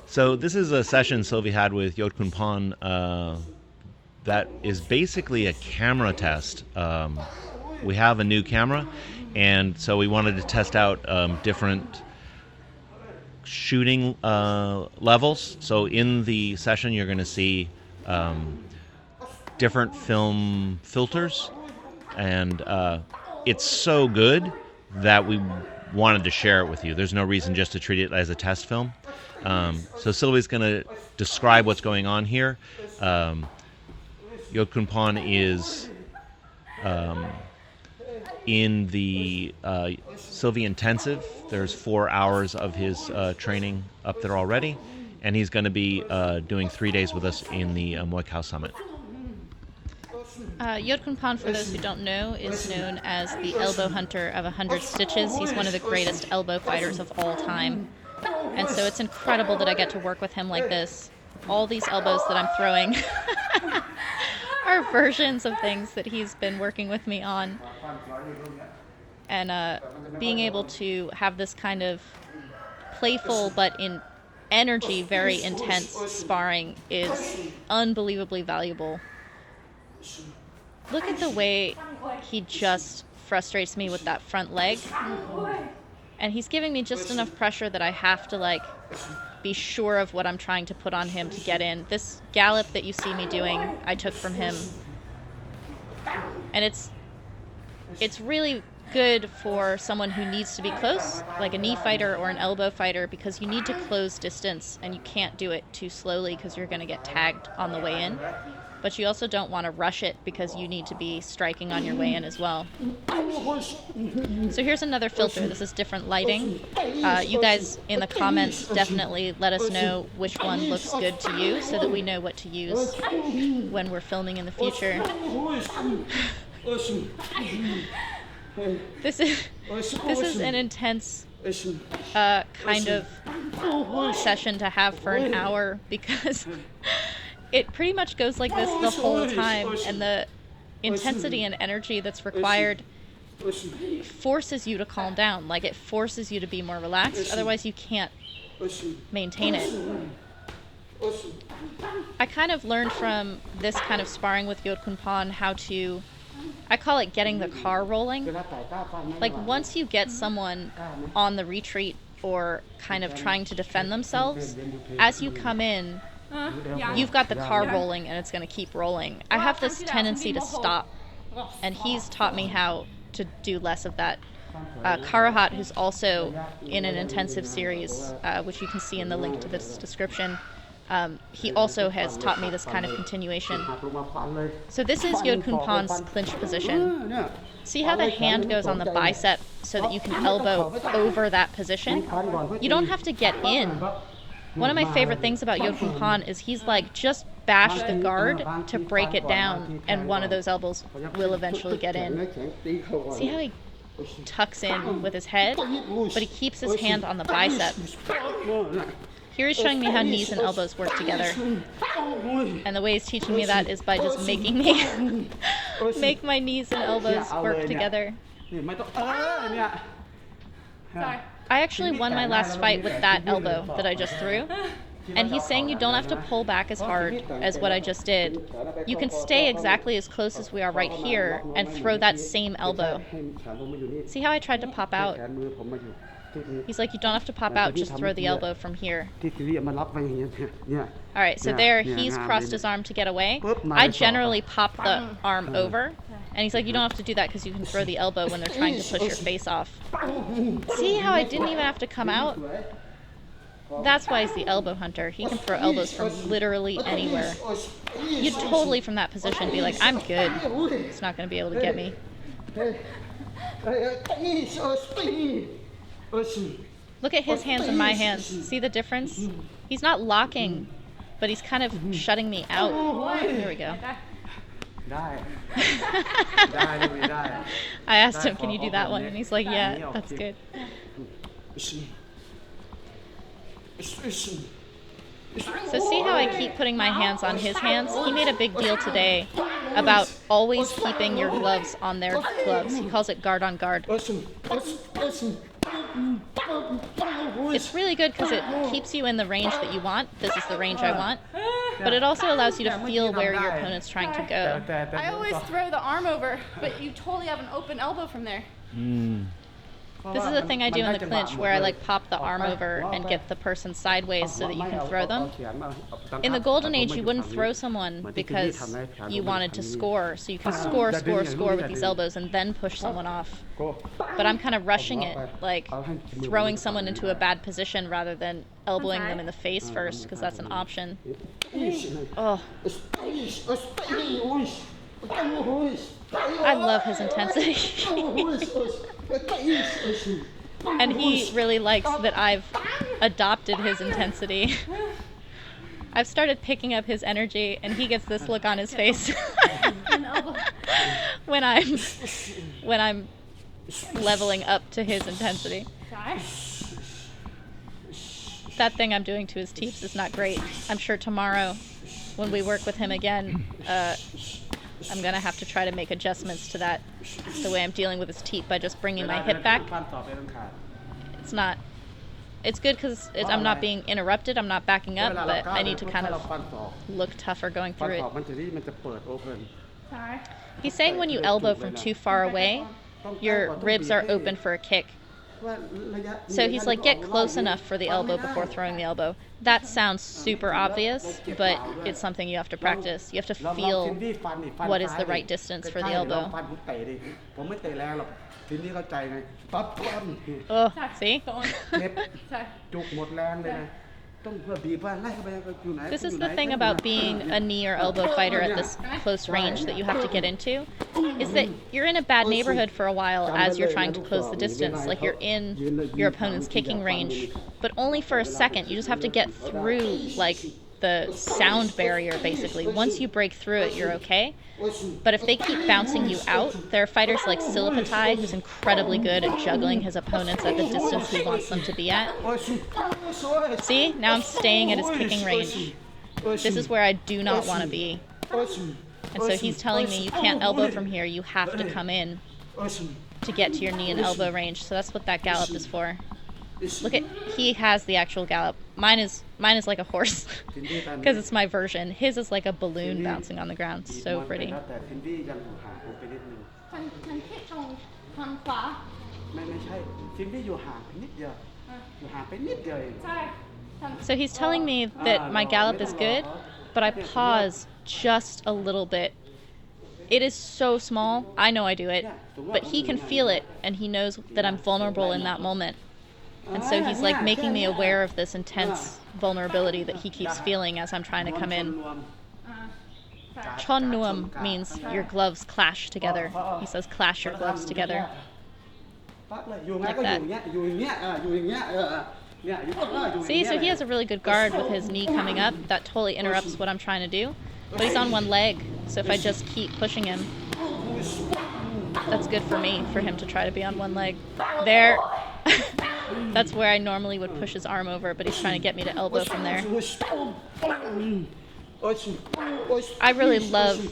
So this is a session Sylvie had with Yodkhunpon that is basically a camera test. We have a new camera, and so we wanted to test out different shooting levels. So in the session, you're going to see different film filters, and it's so good that we wanted to share it with you. There's no reason just to treat it as a test film. So Sylvie's going to describe what's going on here. Yodkhunpon is in the Sylvie Intensive. There's 4 hours of his training up there already, and he's going to be doing 3 days with us in the Muay Thai Summit. Yodkhunpon, for those who don't know, is known as the elbow hunter of 100 stitches. He's one of the greatest elbow fighters of all time. And so it's incredible that I get to work with him like this. All these elbows that I'm throwing are versions of things that he's been working with me on. And being able to have this kind of playful but in energy very intense sparring is unbelievably valuable. Look at the way he just frustrates me with that front leg. And he's giving me just enough pressure that I have to be sure of what I'm trying to put on him to get in. This gallop that you see me doing, I took from him. And it's really good for someone who needs to be close, like a knee fighter or an elbow fighter, because you need to close distance and you can't do it too slowly because you're going to get tagged on the way in. But you also don't want to rush it because you need to be striking on your way in as well. So here's another filter. This is different lighting. You guys in the comments definitely let us know which one looks good to you so that we know what to use when we're filming in the future. This is an intense kind of session to have for an hour because it pretty much goes like this the whole time, and the intensity and energy that's required forces you to calm down. It forces you to be more relaxed, otherwise you can't maintain it. I kind of learned from this kind of sparring with Yodkhunpon how to, I call it getting the car rolling. Once you get someone on the retreat or kind of trying to defend themselves, as you come in, you've got the car rolling and it's going to keep rolling. I have this tendency to stop, and he's taught me how to do less of that. Karahat, who's also in an intensive series, which you can see in the link to this description, he also has taught me this kind of continuation. So this is Yodkhunpon's clinch position. See how the hand goes on the bicep so that you can elbow over that position? You don't have to get in. One of my favorite things about Yodkhunpon is he's just bash the guard to break it down, and one of those elbows will eventually get in. See how he tucks in with his head, but he keeps his hand on the bicep. Here he's showing me how knees and elbows work together. And the way he's teaching me that is by just making me make my knees and elbows work together. I actually won my last fight with that elbow that I just threw. And he's saying you don't have to pull back as hard as what I just did. You can stay exactly as close as we are right here and throw that same elbow. See how I tried to pop out? He's like, you don't have to pop out, just throw the elbow from here. Alright, so there, he's crossed his arm to get away. I generally pop the arm over, and he's like, you don't have to do that because you can throw the elbow when they're trying to push your face off. See how I didn't even have to come out? That's why he's the elbow hunter. He can throw elbows from literally anywhere. You'd totally, from that position, be like, I'm good. It's not going to be able to get me. Look at his hands and my hands. See the difference? He's not locking, but he's kind of shutting me out. Here we go. I asked him, can you do that one? And he's like, yeah, that's good. So see how I keep putting my hands on his hands? He made a big deal today about always keeping your gloves on their gloves. He calls it guard on guard. It's really good because it keeps you in the range that you want. This is the range I want. But it also allows you to feel where your opponent's trying to go. I always throw the arm over, but you totally have an open elbow from there. This is the thing I do in the clinch where I like pop the arm over and get the person sideways so that you can throw them. In the golden age, you wouldn't throw someone because you wanted to score. So you can score with these elbows and then push someone off. But I'm kind of rushing it, like throwing someone into a bad position rather than elbowing them in the face first because that's an option. Oh. I love his intensity. And he really likes that I've adopted his intensity. I've started picking up his energy and he gets this look on his face when I'm leveling up to his intensity. That thing I'm doing to his teeps is not great. I'm sure tomorrow when we work with him again, I'm going to have to try to make adjustments to that, the way I'm dealing with his teep by just bringing my hip back. It's good because I'm not being interrupted, I'm not backing up, but I need to kind of look tougher going through it. He's saying when you elbow from too far away, your ribs are open for a kick. So he's like, get close enough for the elbow before throwing the elbow. That sounds super obvious, but it's something you have to practice. You have to feel what is the right distance for the elbow. Oh, see? This is the thing about being a knee or elbow fighter at this close range that you have to get into, is that you're in a bad neighborhood for a while as you're trying to close the distance. Like you're in your opponent's kicking range, but only for a second. You just have to get through like the sound barrier basically. Once you break through it, you're okay. But if they keep bouncing you out, there are fighters like Sylvie, who's incredibly good at juggling his opponents at the distance he wants them to be at. See? Now I'm staying at his kicking range. This is where I do not want to be. And so he's telling me, you can't elbow from here, you have to come in to get to your knee and elbow range. So that's what that gallop is for. Look at, he has the actual gallop. Mine is like a horse because it's my version. His is like a balloon bouncing on the ground. So pretty. So he's telling me that my gallop is good, but I pause just a little bit. It is so small. I know I do it, but he can feel it and he knows that I'm vulnerable in that moment. And so he's like making me aware of this intense vulnerability that he keeps feeling as I'm trying to come in. Chon nuam means your gloves clash together. He says clash your gloves together. Like that. See, so he has a really good guard with his knee coming up. That totally interrupts what I'm trying to do. But he's on one leg, so if I just keep pushing him, that's good for me, for him to try to be on one leg. There. That's where I normally would push his arm over, but he's trying to get me to elbow from there. I really love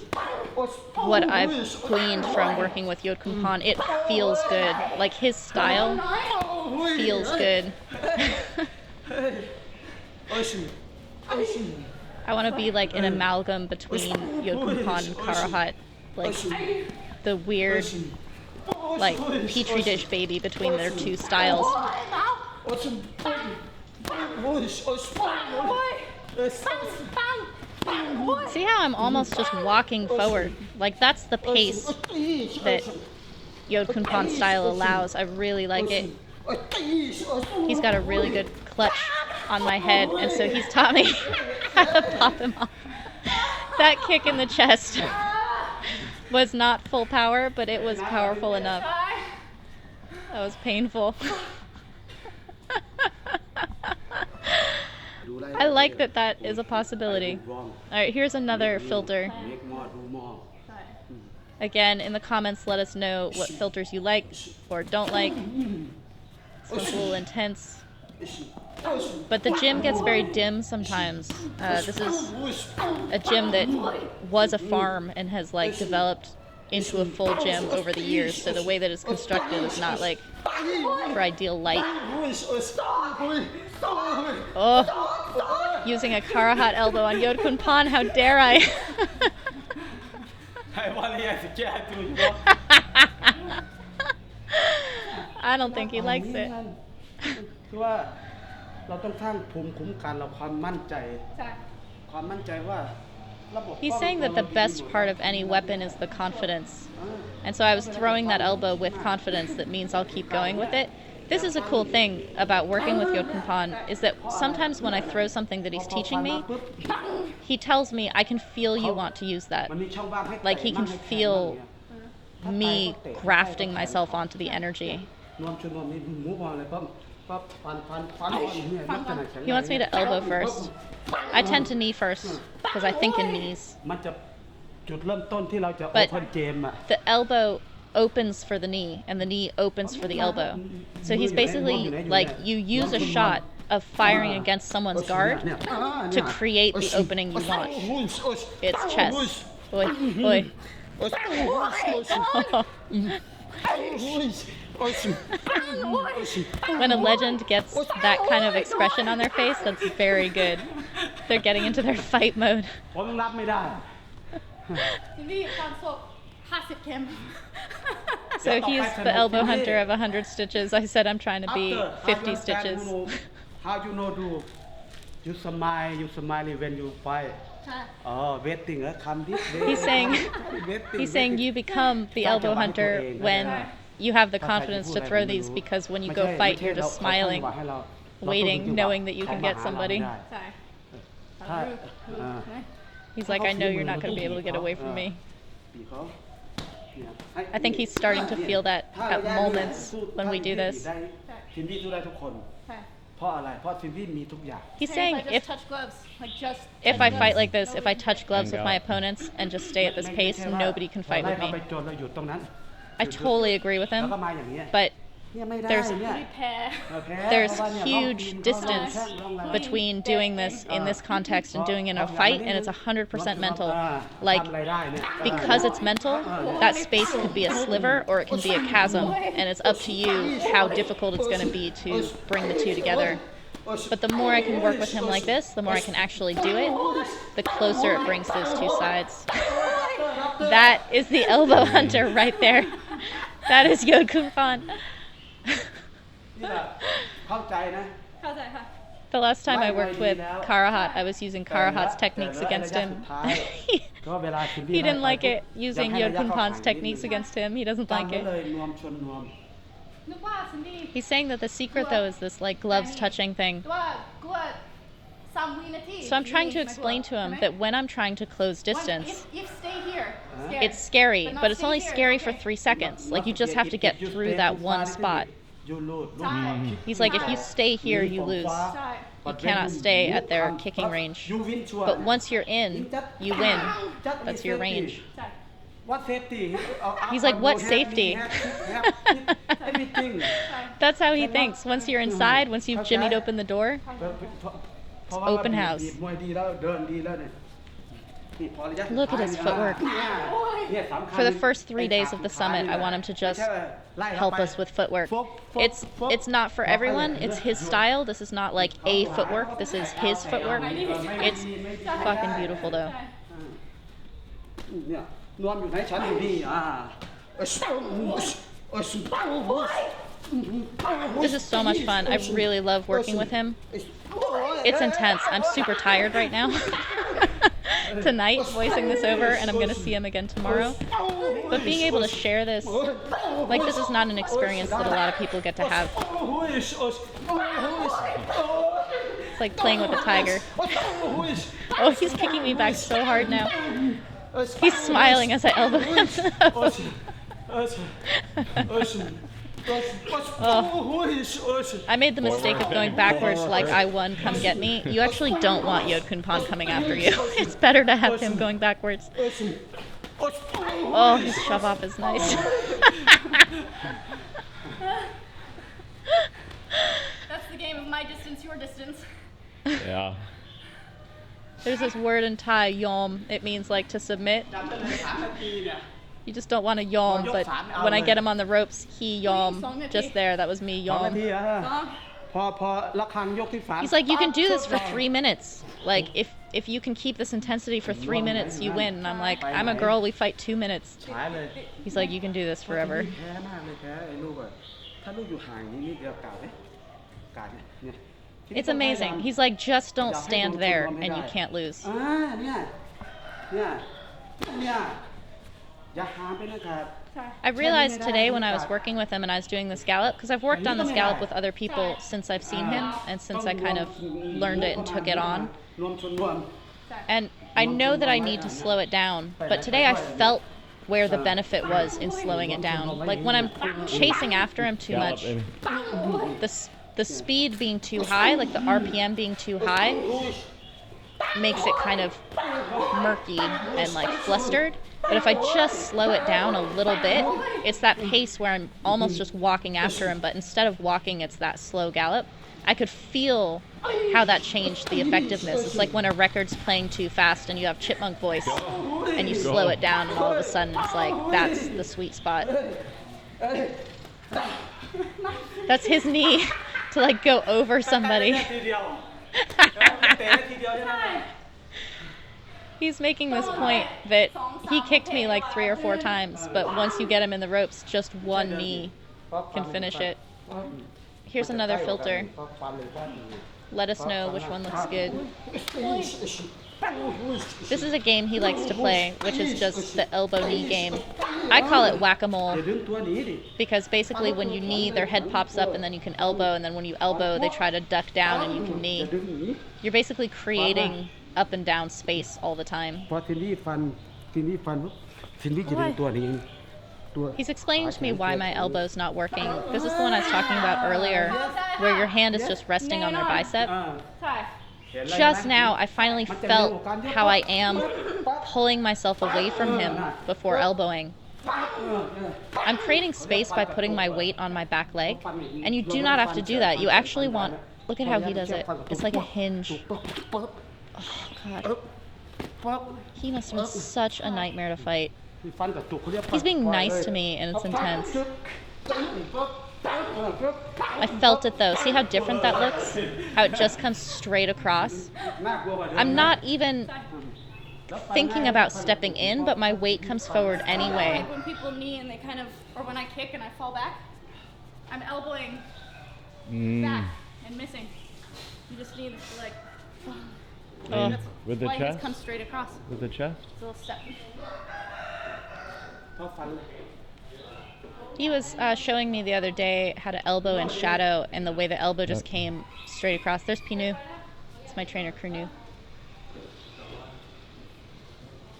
what I've gleaned from working with Yodkhunpon. It feels good. Like his style feels good. I want to be like an amalgam between Yodkhunpon and Karahat. Like the weird, like petri dish baby between their two styles. See how I'm almost just walking forward? Like that's the pace that Yodkhunpon style allows. I really like it. He's got a really good clutch on my head, and so he's taught me how to pop him off. That kick in the chest was not full power, but it was powerful enough. That was painful. I like that that is a possibility. Alright, here's another filter. Again, in the comments, let us know what filters you like or don't like. This one's a little intense. But the gym gets very dim sometimes. This is a gym that was a farm and has like developed into a full gym over the years, so the way that it's constructed is not like for ideal light. Oh, using a Karahat elbow on Yodkhunpon, how dare I? I don't think he likes it. คือว่าเราต้องสร้างภูมิคุ้มกันเราความมั่นใจ ใช่ ความมั่นใจว่าระบบ He's saying that the best part of any weapon is the confidence. And so I was throwing that elbow with confidence. That means I'll keep going with it. This is a cool thing about working with Yodkhunpon is that sometimes when I throw something that he's teaching me, he tells me, I can feel you want to use that. มันมีช่องว่างให้ Like he can feel me grafting myself onto the energy. นวมชนวมมีหมูบอลเลยปั๊บปั๊บฟันเนี่ยลักษณะแข็งแรง He wants me to elbow first. I tend to knee first because I think in knees. มันจะจุดเริ่มต้นที่เราจะโอ But เพ่นเกมอ่ะ the elbow opens for the knee and the knee opens for the elbow. So he's basically like you use a shot of firing against someone's guard to create the opening you want. It's chess. Oi, oi. When a legend gets that kind of expression on their face, that's very good. They're getting into their fight mode. ผมรับไม่ได้ ทีนี้ความศพ50 เข็ม So he's the elbow hunter of 100 stitches. I said I'm trying to be 50 stitches. How you know do you smile when you fight ใช่ waiting come this way He's saying you become the elbow hunter when you have the confidence to throw these because when you go fight you're just smiling, waiting, knowing that you can get somebody. ใช่ ถ้า He's like, I know you're not going to be able to get away from me. I think he's starting to feel that at moments when we do this. ซินดี้สู้ได้ทุกคน ใช่ เพราะอะไรเพราะซินดี้มีทุกอย่าง He's saying if I just touch gloves, like just if I fight like this, if I touch gloves with my opponents and just stay at this pace, nobody can fight with เรา me. ไปโจนเราอยู่ตรงนั้น I totally agree with แล้ว him, ก็มาอย่างเงี้ย but เนี่ยไม่ได้ there's เนี่ย repair. there's huge distance between doing this in this context and doing it in a fight, and it's 100% mental. Like, ทำอะไรได้เนี่ย because it's mental, that space could be a sliver or it can be a chasm, and it's up to you how difficult it's going to be to bring the two together. But the more I can work with him like this, the more I can actually do it, the closer it brings those two sides. That is the elbow hunter right there. That is Yodkhunpon. นี่แหละเข้าใจนะ เข้าใจค่ะ The last time I worked with Karahat, I was using Karahat's techniques against him. ก็เวลาซินดี้ He didn't like it using Yodkhunpon's techniques against him. He doesn't จำ like ไว้ it. เลยนวมชนนวม นึกว่าซินดี้ He's saying that the secret though is this like gloves touching thing. ว่ากลัว3 วินาที So I'm trying to explain to him that when I'm trying to close distance, if stay here it's scary, but it's only scary for 3 seconds. Like you just have to get through that one spot. ยูรูด ใช่ He's like, if you stay here, you lose. ใช่ You cannot stay at their kicking range. But once you're in, you win. That's your range. ใช่ What safety? He's like, what safety? Everything. That's how he thinks. Once you're inside, once you've jimmied open the door, open house. Look at his footwork. For the first 3 days of the summit, I want him to just help us with footwork. It's not for everyone. It's his style. This is not like a footwork. This is his footwork. It's fucking beautiful though. เนี่ยนวมอยู่ไหนฉันอยู่นี่This is so much fun. I really love working with him. It's intense. I'm super tired right now. Tonight, voicing this over, and I'm going to see him again tomorrow. But being able to share this, like this is not an experience that a lot of people get to have. It's like playing with a tiger. Oh, he's kicking me back so hard now. He's smiling as I elbow him. I made the mistake of going backwards like I won, come get me. You actually don't want Yodkhunpon coming after you. It's better to have him going backwards. Oh, his shove off is nice. That's the game of my distance, your distance. Yeah. There's this word in Thai, yom. It means like to submit. You just don't want to yom, but when I get him on the ropes, he yom just there. That was me 2 นา yom. ทีพอระฆังยกที่ 3 He's like, you can do this for 3 minutes. Like, if you can keep this intensity for 3 minutes, you win. And I'm like, I'm a girl, we fight 2 minutes. ฉายเลย He's like, you can do this forever. แพ้มากเลยแพ้ไอ้ลูกอะถ้าลูกอยู่ห่างนิดเดียวกาดไหมกาดเนี่ย It's amazing. He's like, just don't stand there and you can't lose. เนี่ยอย่าหามไปนะครับ I realized today when I was working with him and I was doing this gallop, because I've worked on this gallop with other people since I've seen him and since I kind of learned it and took it on. รวมชนรวม And I know that I need to slow it down, but today I felt where the benefit was in slowing it down. Like when I'm chasing after him too much, the speed being too high, like the RPM being too high, makes it kind of murky and like flustered. But if I just slow it down a little bit, it's that pace where I'm almost just walking after him, but instead of walking, it's that slow gallop. I could feel how that changed the effectiveness. It's like when a record's playing too fast and you have chipmunk voice and you slow it down and all of a sudden it's like, that's the sweet spot. That's his knee to like go over somebody. He's making this point that he kicked me like 3 or 4 times, but once you get him in the ropes, just one knee can finish it. Here's another filter. Let us know which one looks good. This is a game he likes to play, which is just the elbow knee game. I call it whack-a-mole because basically when you knee, their head pops up and then you can elbow, and then when you elbow, they try to duck down and you can knee. You're basically creating up and down space all the time. พอซินดี้ฟันซินดี้จะดึงตัวนี้ He's explaining to me why my elbow's not working. This is the one I was talking about earlier, where your hand is just resting on their bicep. Just now, I finally felt how I am pulling myself away from him before elbowing. I'm creating space by putting my weight on my back leg, and you do not have to do that. You actually want, look at how he does it. It's like a hinge. Oh, God. He must have been such a nightmare to fight. He's being nice to me, and it's intense. I felt it though. See how different that looks? How it just comes straight across? I'm not even thinking about stepping in, but my weight comes forward anyway. Like when people knee and they kind of, or when I kick and I fall back, I'm elbowing back and missing. You just need to like, that's With the why chest? it comes straight across. With the chest? It's a little step. He was showing me the other day how to elbow in shadow, and the way the elbow just came straight across. There's Pinu. It's my trainer, Krunu.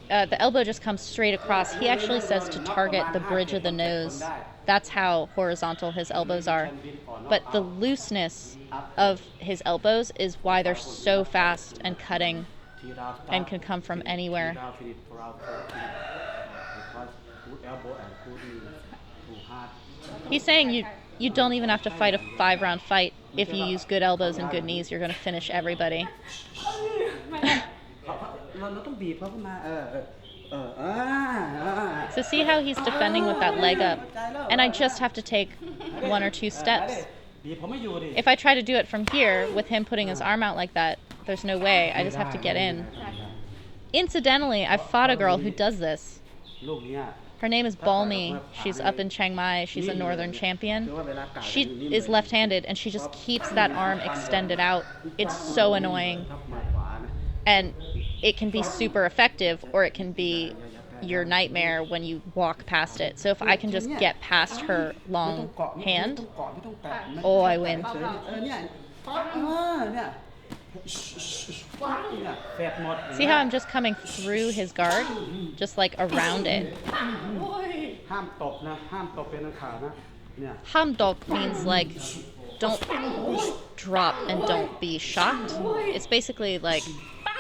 The elbow just comes straight across. He actually says to target the bridge of the nose. That's how horizontal his elbows are. But the looseness of his elbows is why they're so fast and cutting and can come from anywhere. He's saying you don't even have to fight a 5-round fight. If you use good elbows and good knees, you're going to finish everybody. So see how he's defending with that leg up, and I just have to take 1 or 2 steps. If I try to do it from here with him putting his arm out like that, there's no way. I just have to get in. Incidentally, I've fought a girl who does this. Her name is Balmy. She's up in Chiang Mai. She's a northern champion. She is left-handed, and she just keeps that arm extended out. It's so annoying. And it can be super effective, or it can be your nightmare when you walk past it. So if I can just get past her long hand, oh, I win. See how I'm just coming through his guard? Just like around it. Hamdok means like don't drop and don't be shocked. It's basically like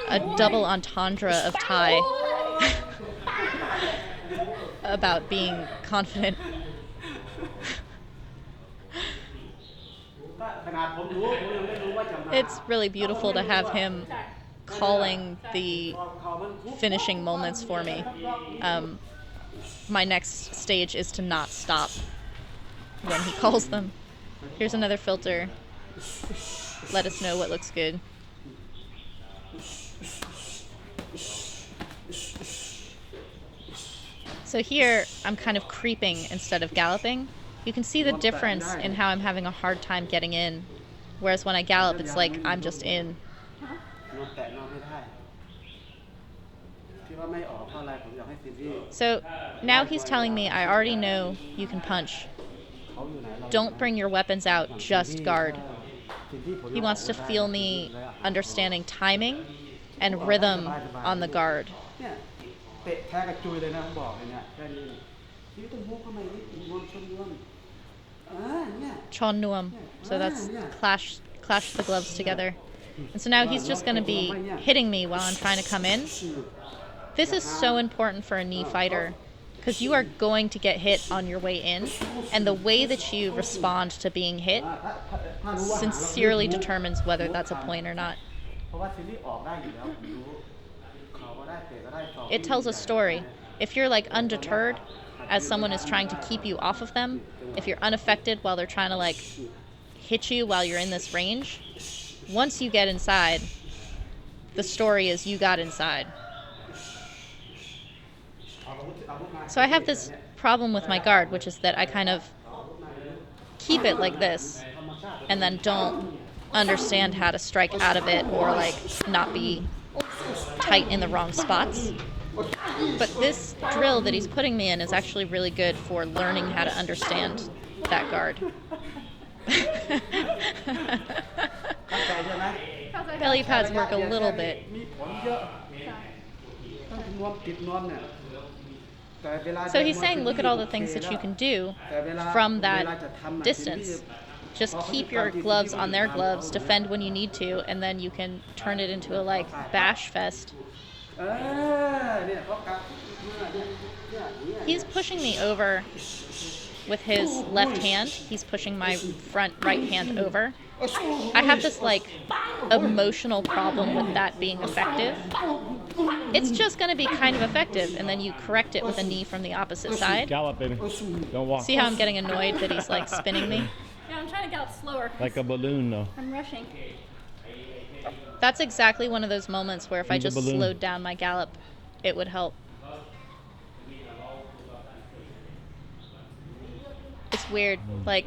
a double entendre of Thai about being confident. It's really beautiful to have him calling the finishing moments for me. my next stage is to not stop when he calls them. Here's another filter. Let us know what looks good. So here, I'm kind of creeping instead of galloping. You can see the difference in how I'm having a hard time getting in. Whereas when I gallop, it's like I'm just in. So now he's telling me, I already know you can punch. Don't bring your weapons out, just guard. He wants to feel me understanding timing and rhythm on the guard. Chon nuam. So that's clash the gloves together. And so now he's just going to be hitting me while I'm trying to come in. This is so important for a knee fighter because you are going to get hit on your way in, and the way that you respond to being hit sincerely determines whether that's a point or not. It tells a story. If you're like undeterred as someone is trying to keep you off of them, if you're unaffected while they're trying to like hit you while you're in this range, once you get inside, the story is you got inside. So I have this problem with my guard, which is that I kind of keep it like this and then don't understand how to strike out of it or like not be tight in the wrong spots. But this drill that he's putting me in is actually really good for learning how to understand that guard. Belly pads work a little bit. So he's saying, look at all the things that you can do from that distance. Just keep your gloves on their gloves, defend when you need to, and then you can turn it into a like bash fest. He's pushing me over with his left hand. He's pushing my front right hand over. I have this like emotional problem with that being effective. It's just going to be kind of effective, and then you correct it with a knee from the opposite side. Gallop, baby. Don't walk. See how I'm getting annoyed that he's like spinning me? Yeah, I'm trying to gallop slower. Like a balloon, though. I'm rushing. That's exactly one of those moments where if I Use a just balloon. slowed down my gallop, it would help. It's weird. Like,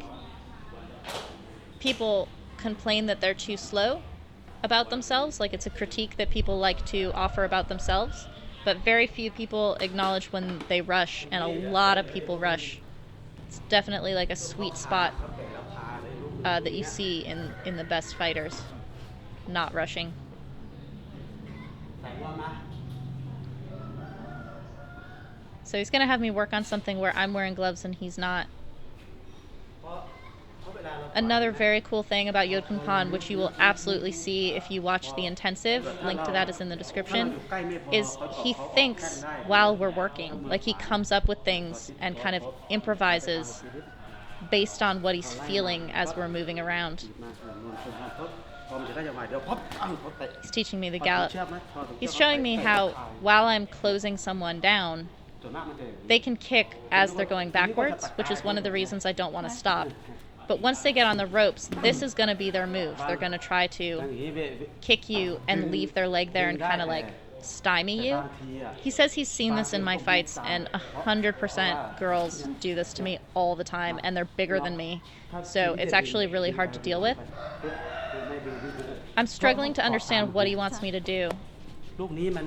people complain that they're too slow about themselves. Like, it's a critique that people like to offer about themselves. But very few people acknowledge when they rush, and a lot of people rush. It's definitely like a sweet spot that you see in the best fighters. Not rushing. So he's going to have me work on something where I'm wearing gloves and he's not. Another very cool thing about Yodkhunpon, which you will absolutely see if you watch the intensive, link to that is in the description, is he thinks while we're working. Like, he comes up with things and kind of improvises based on what he's feeling as we're moving around. He's teaching me the gallop. He's showing me how while I'm closing someone down, they can kick as they're going backwards, which is one of the reasons I don't want to stop. But once they get on the ropes, this is going to be their move. They're going to try to kick you and leave their leg there and kind of like stymie you. He says he's seen this in my fights, and 100% girls do this to me all the time, and they're bigger than me. So it's actually really hard to deal with. I'm struggling to understand what he wants me to do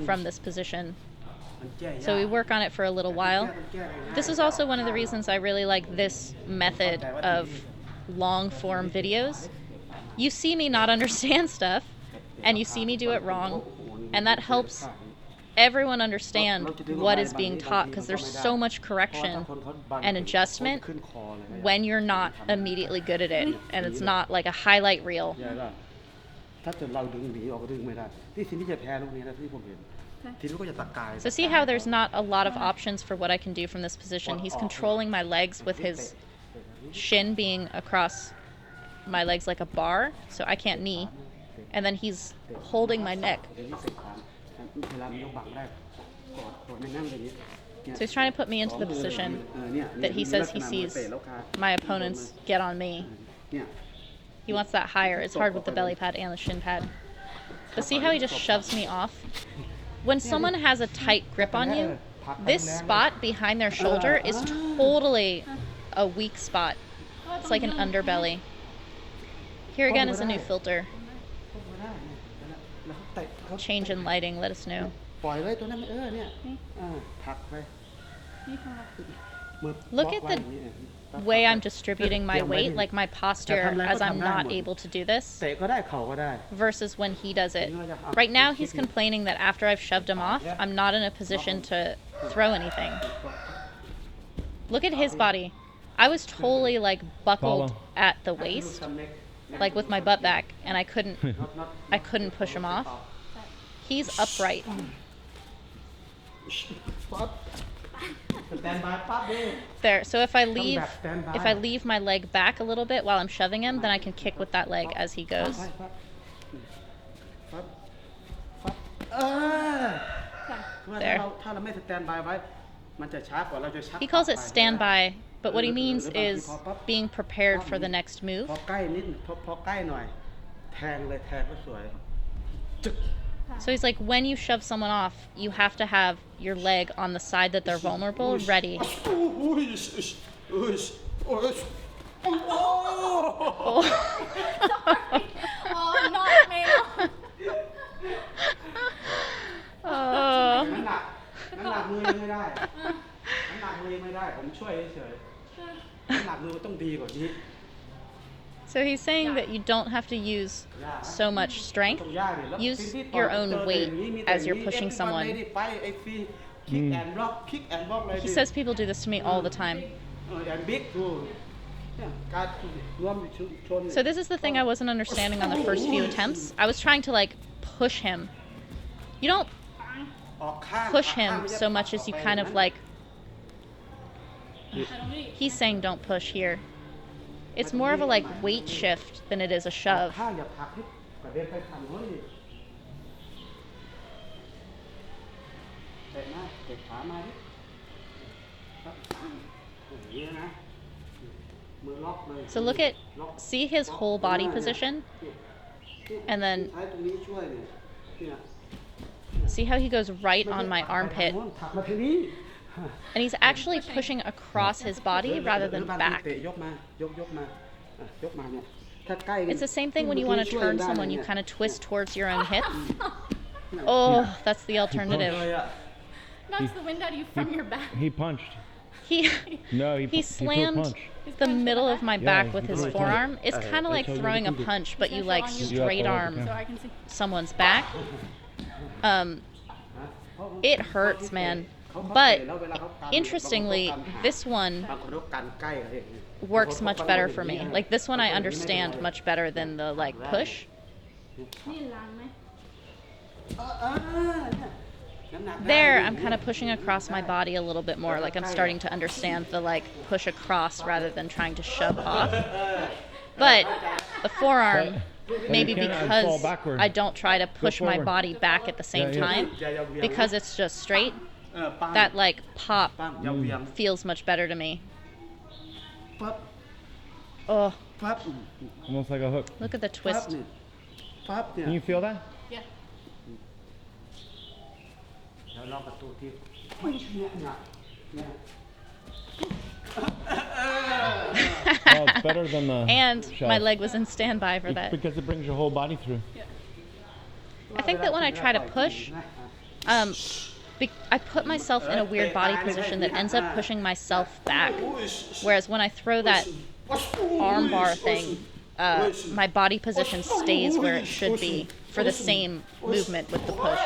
from this position. So we work on it for a little while. This is also one of the reasons I really like this method of long form videos. You see me not understand stuff, and you see me do it wrong, and that helps everyone understand what is being taught, because there's so much correction and adjustment when you're not immediately good at it, and it's not like a highlight reel. So see how there's not a lot of options for what I can do from this position. He's controlling my legs with his shin being across my legs like a bar, so I can't knee. And then he's holding my neck. So he's trying to put me into the position that he says he sees my opponents get on me. เนี่ย He wants that higher. It's hard with the belly pad and the shin pad. But see how he just shoves me off? When someone has a tight grip on you, this spot behind their shoulder is totally a weak spot. It's like an underbelly. Here again is a new filter. แล้วเตะเขา Change in lighting, let us know. ปล่อยเลยตัวนั้นเนี่ยผลักไป มือ Look บล็ at อกไว้ the อย่างนี้ way I'm distributing my weight, like my posture as I'm not able to do this, เตะก็ได้เข่าก็ได้ versus when he does it. Right now he's complaining that after I've shoved him off, I'm not in a position to throw anything. Look at his body. I was totally like buckled at the waist, like with my butt back, and I couldn't push him off. He's upright. ปั๊บสแตนบายปั๊บดิ There. So if I leave my leg back a little bit while I'm shoving him, then I can kick with that leg as he ปั๊บ goes. ปั๊บปั๊บปั๊บThere. ถ้าเราไม่สแตนบายไว้มันจะช้ากว่าเราจะชัก He calls it standby, but what he means is being prepared for the next พ move. อใกล้นิดพอใกล้หน่อยแทงเลยแทงก็สวยจึ๊ก So he's like, when you shove someone off, you have to have your leg on the side that they're vulnerable, ready. อุ้ยอุ้ยอุ้ยโอ้โห Oh. Oh, not me. Oh. น้ำหนักมือยังไม่ได้น้ำหนักมือยังไม่ได้ผมช่วยเฉยๆน้ำหนักมือมันต้องดีกว่านี้ So he's saying that you don't have to use so much strength. Use your own weight as you're pushing someone. He says people do this to me all the time. So this is the thing I wasn't understanding on the first few attempts. I was trying to like push him. You don't push him so much as you kind of like... He's saying don't push here. It's more of a like weight shift than it is a shove. ข้าอย่าผลักให้กระเด็นไปทางโน้นดิเตะมาเตะขามาดิครับอย่างนี้นะมือล็อกเลย So look at, see his whole body position? And then ใช้ตรงนี้ช่วยเนี่ย see how he goes right on my armpit. ผลักมาทางนี้ And he's actually pushing across his body rather than back. เตะยกมายกมายกมาเนี่ยถ้าใกล้ It's the same thing when you want to turn someone, you kind of twist towards your own hip. Oh, that's the alternative. Knocks the wind out of you from your back. He punched. He No, he threw a slammed punch. the middle of my back with his he told forearm. It's kind of I like told you throwing a to do it. punch, but you like straight arm So I can see. someone's back. It hurts, man. But interestingly, this one บางคนก็กันใกล้อะไรอย่างเงี้ย works much better for me. Like this one I understand much better than the like push. นี่ล้างไหม น้ำหนัก There, I'm kind of pushing across my body a little bit more. Like I'm starting to understand the like push across rather than trying to shove off. But the forearm, maybe you can't because fall backward. I don't try to push my forward. body back at the same Yeah, yeah. time, because it's just straight, ปั้ง that like pop ปั้งยาวเวียง feels much better to me. ปั๊บ Oh, ปั๊บ Almost like a hook. look at the ปั๊บ twist. เนี่ยปั๊บเนี่ย Can you feel that? Yeah. เดี๋ยวลองประตูที่เนี่ย Oh, it's better than the And shove. my leg was in standby for that. Because it brings your whole body through. I think that when I try to push, I put myself in a weird body position that ends up pushing myself back. Whereas when I throw that arm bar thing, my body position stays where it should be for the same movement with the push.